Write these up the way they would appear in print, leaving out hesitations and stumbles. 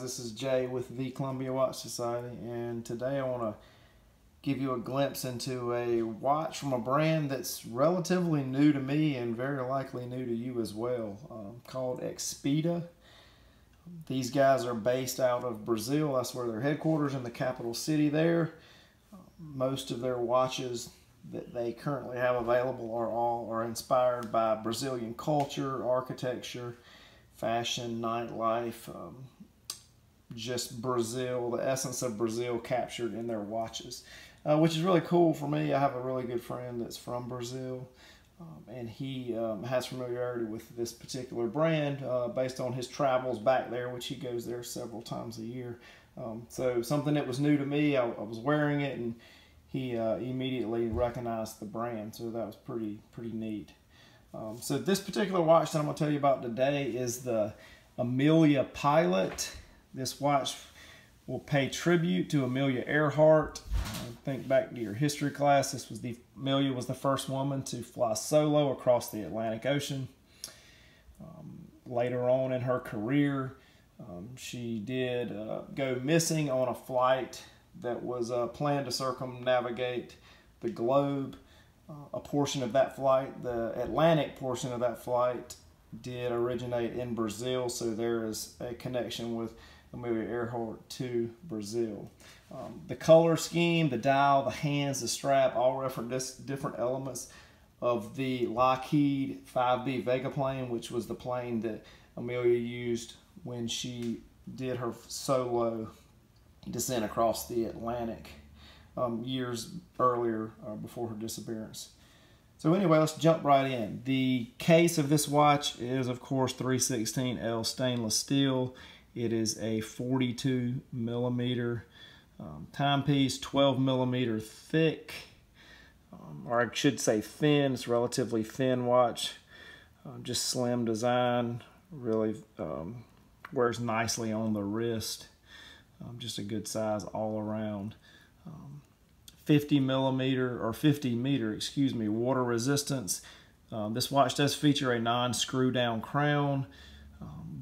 this is Jay with the Columbia Watch Society, and today I want to give you a glimpse into a watch from a brand that's relatively new to me and very likely new to you as well, called Xpeda. These guys are based out of Brazil. That's where their headquarters, in the capital city there. Most of their watches that they currently have available are inspired by Brazilian culture, architecture, fashion, nightlife, just Brazil, the essence of Brazil captured in their watches, which is really cool for me. I have a really good friend that's from Brazil, and he has familiarity with this particular brand based on his travels back there, which he goes there several times a year. So something that was new to me, I was wearing it, and he immediately recognized the brand, so that was pretty neat. So this particular watch that I'm going to tell you about today is the Amelia Pilot. This watch will pay tribute to Amelia Earhart. Think back to your history class. Amelia was the first woman to fly solo across the Atlantic Ocean. Later on in her career, she did go missing on a flight that was planned to circumnavigate the globe. A portion of that flight, the Atlantic portion of that flight, did originate in Brazil, so there is a connection with Amelia Earhart to Brazil. The color scheme, the dial, the hands, the strap, all reference different elements of the Lockheed 5B Vega plane, which was the plane that Amelia used when she did her solo descent across the Atlantic years earlier, before her disappearance. So anyway, let's jump right in. The case of this watch is, of course, 316L stainless steel. It is a 42 millimeter timepiece, 12 millimeter thick, or I should say thin. It's a relatively thin watch, just slim design, really wears nicely on the wrist, just a good size all around. 50 meter, excuse me, water resistance. This watch does feature a non-screw down crown,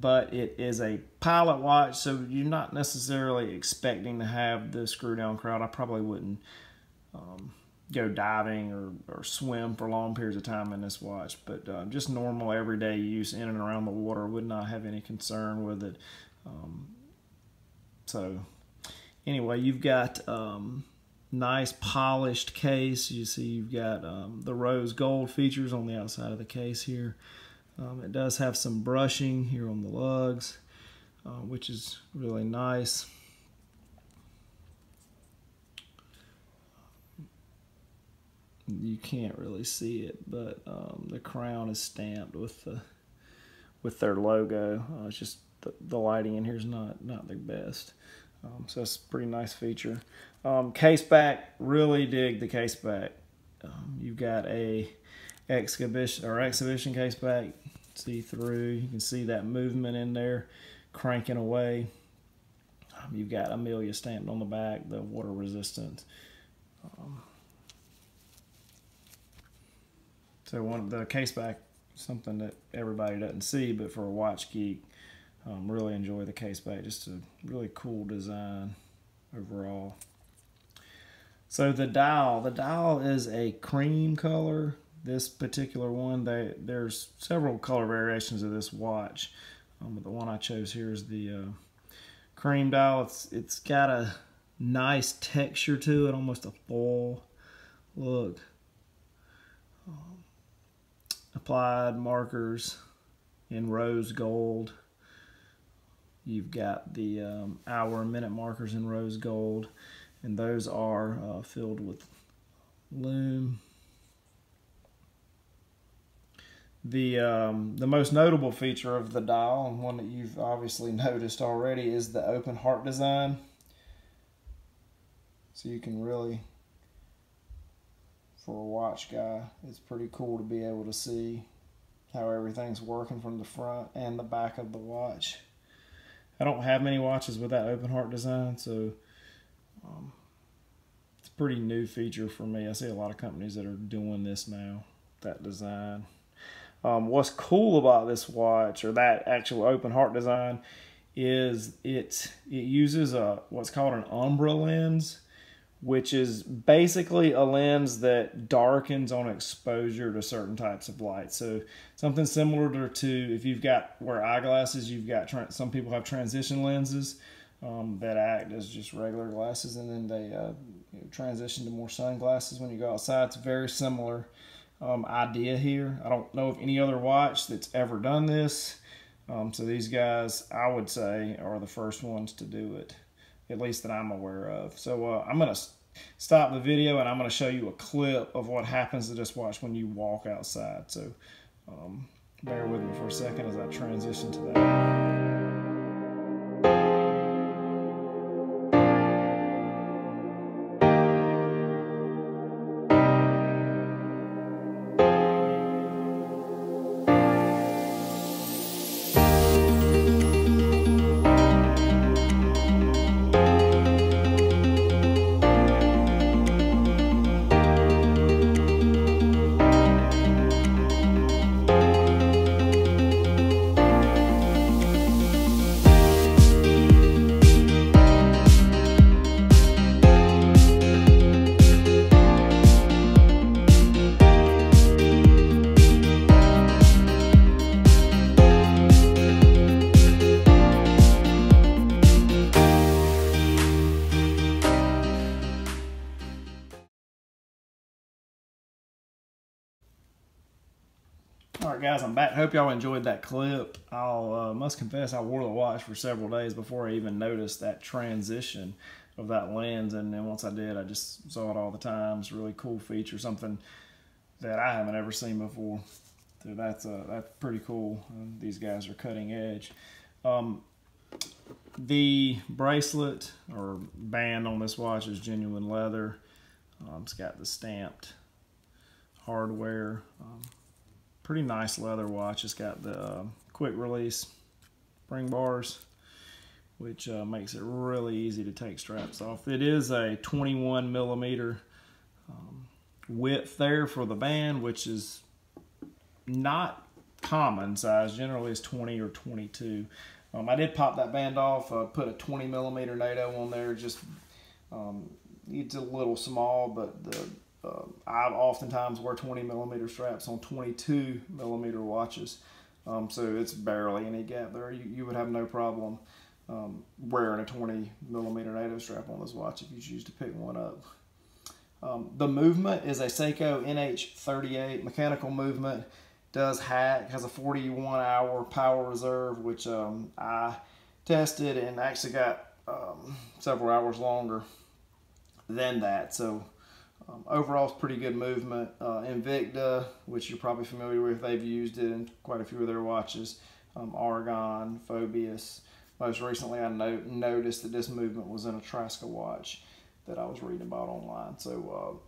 but it is a pilot watch, so you're not necessarily expecting to have the screw down crown. I probably wouldn't go diving or swim for long periods of time in this watch, but just normal everyday use in and around the water, would not have any concern with it. So anyway, you've got nice polished case. You see you've got the rose gold features on the outside of the case here. It does have some brushing here on the lugs, which is really nice. You can't really see it, but the crown is stamped with their logo. It's just the lighting in here is not the best. So it's a pretty nice feature. Case back, really dig the case back. You've got a exhibition case back, see through. You can see that movement in there, cranking away. You've got Amelia stamped on the back, the water resistant. So the case back, something that everybody doesn't see, but for a watch geek, really enjoy the case back. Just a really cool design overall. So the dial is a cream color. This particular one, there's several color variations of this watch, but the one I chose here is the cream dial. It's got a nice texture to it, almost a foil look. Applied markers in rose gold. You've got the hour and minute markers in rose gold, and those are filled with lume. The most notable feature of the dial, and one that you've obviously noticed already, is the open heart design. So you can really, for a watch guy, it's pretty cool to be able to see how everything's working from the front and the back of the watch. I don't have many watches with that open heart design, so it's a pretty new feature for me. I see a lot of companies that are doing this now, that design. What's cool about this watch, or that actual open heart design, is it uses what's called an Ombre Lens, which is basically a lens that darkens on exposure to certain types of light. So something similar to if you've got wear eyeglasses, you've got some people have transition lenses that act as just regular glasses, and then they transition to more sunglasses when you go outside. It's a very similar idea here. I don't know of any other watch that's ever done this. So these guys, I would say, are the first ones to do it, at least that I'm aware of. So I'm going to stop the video and I'm going to show you a clip of what happens to this watch when you walk outside. So bear with me for a second as I transition to that. Alright guys, I'm back. Hope y'all enjoyed that clip. I must confess I wore the watch for several days before I even noticed that transition of that lens, and then once I did, I just saw it all the time. It's a really cool feature, something that I haven't ever seen before. So that's pretty cool. These guys are cutting edge. The bracelet or band on this watch is genuine leather. It's got the stamped hardware. Pretty nice leather watch. It's got the quick release spring bars, which makes it really easy to take straps off. It is a 21 millimeter width there for the band, which is not common size. Generally it's 20 or 22. I did pop that band off, put a 20 millimeter NATO on there. Just it's a little small, but I oftentimes wear 20 millimeter straps on 22 millimeter watches, so it's barely any gap there. You would have no problem wearing a 20 millimeter NATO strap on this watch if you choose to pick one up. The movement is a Seiko NH38 mechanical movement. Does hack, has a 41-hour power reserve, which I tested and actually got several hours longer than that. So overall, it's pretty good movement. Invicta, which you're probably familiar with, they've used it in quite a few of their watches. Argon, Phobius. Most recently, I noticed that this movement was in a Traska watch that I was reading about online. So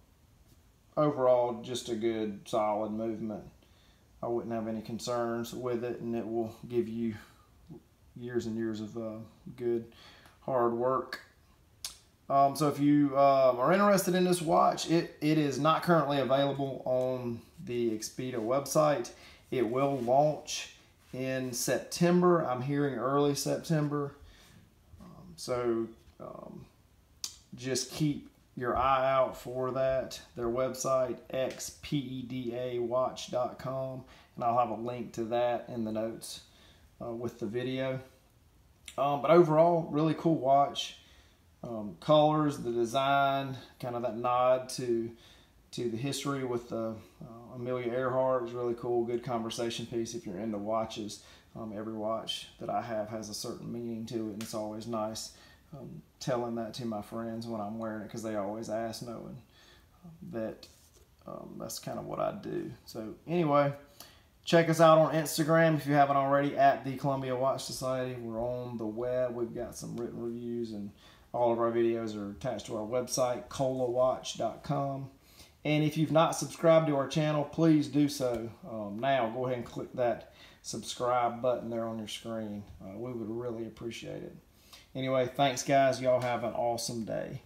overall, just a good, solid movement. I wouldn't have any concerns with it, and it will give you years and years of good, hard work. So if you are interested in this watch, it is not currently available on the Xpeda website. It will launch in September. I'm hearing early September. Just keep your eye out for that. Their website, xpedawatch.com, and I'll have a link to that in the notes with the video. But overall, really cool watch. Colors, the design, kind of that nod to the history with the Amelia Earhart is really cool. Good conversation piece if you're into watches. Every watch that I have has a certain meaning to it, and it's always nice telling that to my friends when I'm wearing it, because they always ask, knowing that that's kind of what I do. So anyway, check us out on Instagram if you haven't already, at the Columbia Watch Society. We're on the web. We've got some written reviews, and all of our videos are attached to our website, colawatch.com. And if you've not subscribed to our channel, please do so now. Go ahead and click that subscribe button there on your screen. We would really appreciate it. Anyway, thanks guys. Y'all have an awesome day.